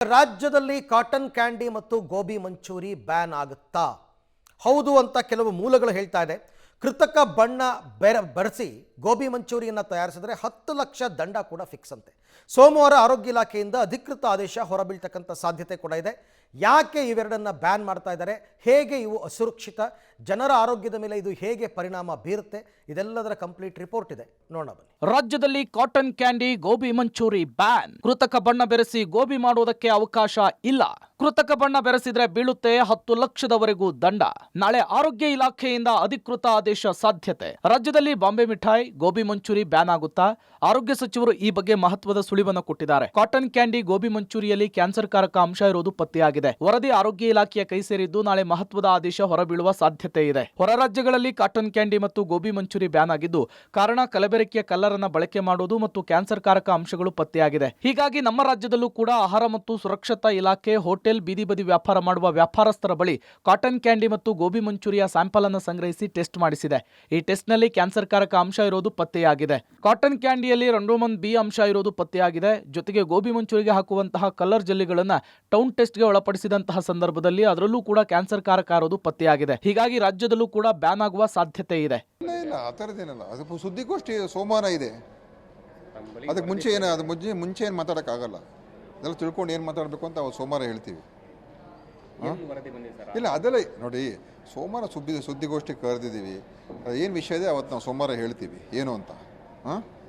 ರಾಜ್ಯದಲ್ಲಿ cotton candy ಮತ್ತು gobi manchurian ban ಆಗುತ್ತಾ? ಹೌದು ಅಂತ ಕೆಲವು ಮೂಲಗಳು ಹೇಳ್ತಾ ಇದೆ. ಕೃತಕ ಬಣ್ಣ ಬೆರೆಸಿ ಗೋಬಿ ಮಂಚೂರಿಯನ್ನು ತಯಾರಿಸಿದ್ರೆ 10 ಲಕ್ಷ ದಂಡ ಕೂಡ ಫಿಕ್ಸ್ ಅಂತೆ. ಸೋಮವಾರ ಆರೋಗ್ಯ ಇಲಾಖೆಯಿಂದ ಅಧಿಕೃತ ಆದೇಶ ಹೊರಬೀಳ್ತಕ್ಕಂಥ ಸಾಧ್ಯತೆ ಕೂಡ ಇದೆ. ಯಾಕೆ ಇವೆರಡನ್ನ ಬ್ಯಾನ್ ಮಾಡ್ತಾ ಇದ್ದಾರೆ, ಹೇಗೆ ಇವು ಅಸುರಕ್ಷಿತ, ಜನರ ಆರೋಗ್ಯದ ಮೇಲೆ ಇದು ಹೇಗೆ ಪರಿಣಾಮ ಬೀರುತ್ತೆ, ಇದೆಲ್ಲದರ ಕಂಪ್ಲೀಟ್ ರಿಪೋರ್ಟ್ ಇದೆ, ನೋಡೋಣ ಬನ್ನಿ. ರಾಜ್ಯದಲ್ಲಿ cotton candy gobi manchurian ban. ಕೃತಕ ಬಣ್ಣ ಬೆರೆಸಿ ಗೋಬಿ ಮಾಡುವುದಕ್ಕೆ ಅವಕಾಶ ಇಲ್ಲ. ಕೃತಕ ಬಣ್ಣ ಬೆರೆಸಿದ್ರೆ ಬೀಳುತ್ತೆ 10 ಲಕ್ಷದವರೆಗೂ ದಂಡ. ನಾಳೆ ಆರೋಗ್ಯ ಇಲಾಖೆಯಿಂದ ಅಧಿಕೃತ ಆದೇಶ ಸಾಧ್ಯತೆ. ರಾಜ್ಯದಲ್ಲಿ ಬಾಂಬೆ ಮಿಠಾಯಿ, ಗೋಬಿ ಮಂಚೂರಿ ಬ್ಯಾನ್ ಆಗುತ್ತಾ? ಆರೋಗ್ಯ ಸಚಿವರು ಈ ಬಗ್ಗೆ ಮಹತ್ವದ ಸುಳಿವನ್ನು ಕೊಟ್ಟಿದ್ದಾರೆ. ಕಾಟನ್ ಕ್ಯಾಂಡಿ ಗೋಬಿ ಮಂಚೂರಿಯಲ್ಲಿ ಕ್ಯಾನ್ಸರ್ ಕಾರಕ ಅಂಶ ಇರುವುದು ಪತ್ತೆಯಾಗಿದೆ. ವರದಿ ಆರೋಗ್ಯ ಇಲಾಖೆಯ ಕೈ ಸೇರಿದ್ದು ನಾಳೆ ಮಹತ್ವದ ಆದೇಶ ಹೊರಬೀಳುವ ಸಾಧ್ಯತೆ ಇದೆ. ಹೊರ ರಾಜ್ಯಗಳಲ್ಲಿ ಕಾಟನ್ ಕ್ಯಾಂಡಿ ಮತ್ತು ಗೋಬಿ ಮಂಚೂರಿ ಬ್ಯಾನ್ ಆಗಿದ್ದು ಕಾರಣ ಕಲಬೆರಕೆಯ ಕಲ್ಲರ್ ಅನ್ನ ಬಳಕೆ ಮಾಡುವುದು ಮತ್ತು ಕ್ಯಾನ್ಸರ್ ಕಾರಕ ಅಂಶಗಳು ಪತ್ತೆಯಾಗಿದೆ. ಹೀಗಾಗಿ ನಮ್ಮ ರಾಜ್ಯದಲ್ಲೂ ಕೂಡ ಆಹಾರ ಮತ್ತು ಸುರಕ್ಷತಾ ಇಲಾಖೆ ಹೋಟೆಲ್, ಬೀದಿ ಬದಿ ವ್ಯಾಪಾರ ಮಾಡುವ ವ್ಯಾಪಾರಸ್ಥರ ಬಳಿ ಕಾಟನ್ ಕ್ಯಾಂಡಿ ಮತ್ತು ಗೋಬಿ ಮಂಚೂರಿಯ ಸ್ಯಾಂಪಲ್ ಅನ್ನು ಸಂಗ್ರಹಿಸಿ ಟೆಸ್ಟ್ ಮಾಡಿಸಿದೆ. ಈ ಟೆಸ್ಟ್ ನಲ್ಲಿ ಕ್ಯಾನ್ಸರ್ ಕಾರಕ ಅಂಶ ಇರೋದು ಪತ್ತೆಯಾಗಿದೆ. ಕಾಟನ್ ಕ್ಯಾಂಡಿಯಲ್ಲಿ ರಂಡೋಮನ್ ಬಿ ಅಂಶ ಇರೋದು ಪತ್ತೆಯಾಗಿದೆ. ಜೊತೆಗೆ ಗೋಬಿ ಮಂಚೂರಿಗೆ ಹಾಕುವಂತಹ ಕಲರ್ ಜೆಲ್ಲಿಗಳನ್ನ ಟೌನ್ ಟೆಸ್ಟ್ಗೆ ಒಳಪಡಿಸಿದಂತಹ ಸಂದರ್ಭದಲ್ಲಿ ಅದರಲ್ಲೂ ಕೂಡ ಕ್ಯಾನ್ಸರ್ ಕಾರಕ ಇರೋದು ಪತ್ತೆಯಾಗಿದೆ. ಹೀಗಾಗಿ ರಾಜ್ಯದಲ್ಲೂ ಕೂಡ ಬ್ಯಾನ್ ಆಗುವ ಸಾಧ್ಯತೆ ಇದೆ. ಇಲ್ಲ ಆ ಥರದ್ದೇನಲ್ಲ, ಅದು ಸುದ್ದಿಗೋಷ್ಠಿ ಸೋಮವಾರ ಇದೆ. ಅದಕ್ಕೆ ಮುಂಚೆ ಏನು ಮಾತಾಡೋಕ್ಕಾಗಲ್ಲ. ಅದೆಲ್ಲ ತಿಳ್ಕೊಂಡು ಏನು ಮಾತಾಡಬೇಕು ಅಂತ ಅವ್ರು ಸೋಮವಾರ ಹೇಳ್ತೀವಿ. ಇಲ್ಲ ಅದೆಲ್ಲ ನೋಡಿ, ಸೋಮವಾರ ಸುದ್ದಿಗೋಷ್ಠಿ ಕರೆದಿದ್ದೀವಿ. ಏನು ವಿಷಯ ಇದೆ ಅವತ್ತು ನಾವು ಸೋಮವಾರ ಹೇಳ್ತೀವಿ ಏನು ಅಂತ.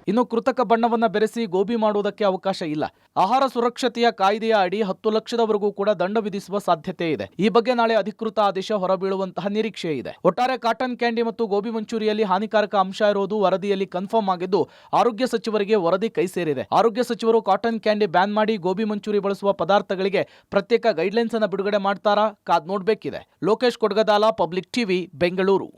ಇನ್ನು ಕೃತಕ ಬಣ್ಣವನ್ನ ಬೆರೆಸಿ ಗೋಬಿ ಮಾಡುವುದಕ್ಕೆ ಅವಕಾಶ ಇಲ್ಲ. ಆಹಾರ ಸುರಕ್ಷತೆಯ ಕಾಯ್ದೆಯ ಅಡಿ 10 ಲಕ್ಷದವರೆಗೂ ಕೂಡ ದಂಡ ವಿಧಿಸುವ ಸಾಧ್ಯತೆ ಇದೆ. ಈ ಬಗ್ಗೆ ನಾಳೆ ಅಧಿಕೃತ ಆದೇಶ ಹೊರಬೀಳುವಂತಹ ನಿರೀಕ್ಷೆ ಇದೆ. ಒಟ್ಟಾರೆ ಕಾಟನ್ ಕ್ಯಾಂಡಿ ಮತ್ತು ಗೋಬಿ ಮಂಚೂರಿಯಲ್ಲಿ ಹಾನಿಕಾರಕ ಅಂಶ ಇರೋದು ವರದಿಯಲ್ಲಿ ಕನ್ಫರ್ಮ್ ಆಗಿದ್ದು ಆರೋಗ್ಯ ಸಚಿವರಿಗೆ ವರದಿ ಕೈ ಸೇರಿದೆ. ಆರೋಗ್ಯ ಸಚಿವರು ಕಾಟನ್ ಕ್ಯಾಂಡಿ ಬ್ಯಾನ್ ಮಾಡಿ ಗೋಬಿ ಮಂಚೂರಿ ಬಳಸುವ ಪದಾರ್ಥಗಳಿಗೆ ಪ್ರತ್ಯೇಕ ಗೈಡ್ಲೈನ್ಸ್ ಅನ್ನು ಬಿಡುಗಡೆ ಮಾಡ್ತಾರಾ? ಕಾದ್ ನೋಡ್ಬೇಕಿದೆ. Lokesh Kodagadala, public TV, Bengaluru.